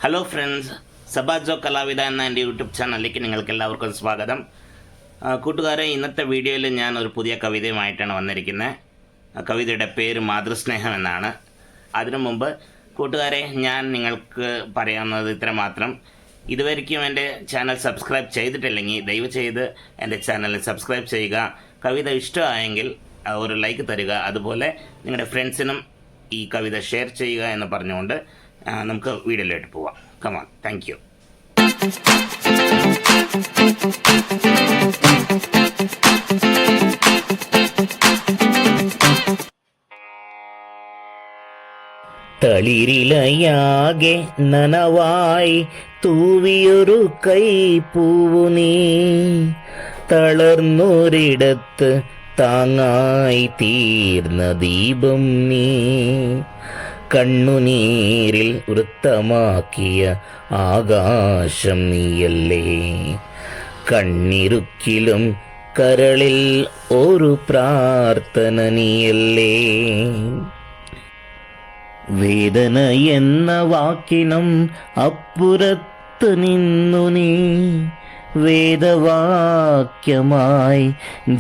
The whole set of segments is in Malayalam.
ഹലോ ഫ്രണ്ട്സ്, സബാജോ കലാവിത എന്ന എൻ്റെ യൂട്യൂബ് ചാനലിലേക്ക് നിങ്ങൾക്ക് എല്ലാവർക്കും സ്വാഗതം. കൂട്ടുകാരെ, ഇന്നത്തെ വീഡിയോയിൽ ഞാൻ ഒരു പുതിയ കവിതയുമായിട്ടാണ് വന്നിരിക്കുന്നത്. കവിതയുടെ പേര് മാതൃസ്നേഹം എന്നാണ്. അതിനു മുമ്പ് കൂട്ടുകാരെ, ഞാൻ നിങ്ങൾക്ക് പറയാവുന്നത് ഇത്ര മാത്രം. ഇതുവരെയ്ക്കും എൻ്റെ ചാനൽ സബ്സ്ക്രൈബ് ചെയ്തിട്ടില്ലെങ്കിൽ ദയവ് ചെയ്ത് എൻ്റെ ചാനൽ സബ്സ്ക്രൈബ് ചെയ്യുക. കവിത ഇഷ്ടമായെങ്കിൽ ഒരു ലൈക്ക് തരിക. അതുപോലെ നിങ്ങളുടെ ഫ്രണ്ട്സിനും ഈ കവിത ഷെയർ ചെയ്യുക എന്ന് പറഞ്ഞുകൊണ്ട് നമുക്ക് വീഡിയോയിലോട്ട് പോവാം. Come on, thank you. തളിരിലയാകെ നനവായി തൂവിയൊരു കൈപ്പൂവു നീ, തളർന്നൊരിടത്ത് താങ്ങായി തീർന്ന ദീപം നീ, കണ്ണുനീരിൽ വൃത്തമാക്കിയ ആകാശം നീയല്ലേ, കണ്ണിറുക്കിലും കരളിൽ ഒരു പ്രാർത്ഥന നീയല്ലേ. വേദന എന്ന വാക്കിനും അപ്പുറത്ത് നിന്നു നീ, വേദവാക്യമായി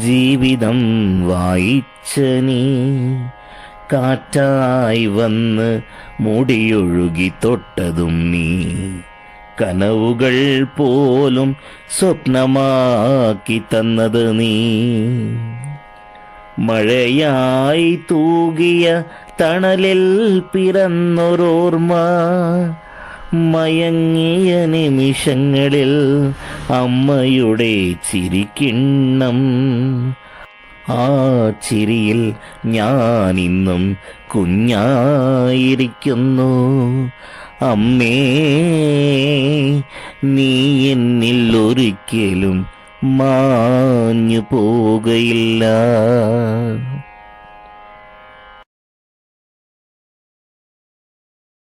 ജീവിതം വായിച്ച നീ, കാറ്റായി വന്ന് മുടിയൊഴുകി തൊട്ടതും നീ, കനവുകൾ പോലും സ്വപ്നമാക്കി തന്നത് നീ, മഴയായി തൂകിയ തണലിൽ പിറന്നൊരോർമ്മ, മയങ്ങിയ നിമിഷങ്ങളിൽ അമ്മയുടെ ചിരിക്കിണ്ണം, ആ ചിരിയിൽ ഞാനിന്നും കുഞ്ഞായിരിക്കുന്നു. അമ്മേ, നീ എന്നിൽ ഒരിക്കലും മാഞ്ഞു പോകയില്ല.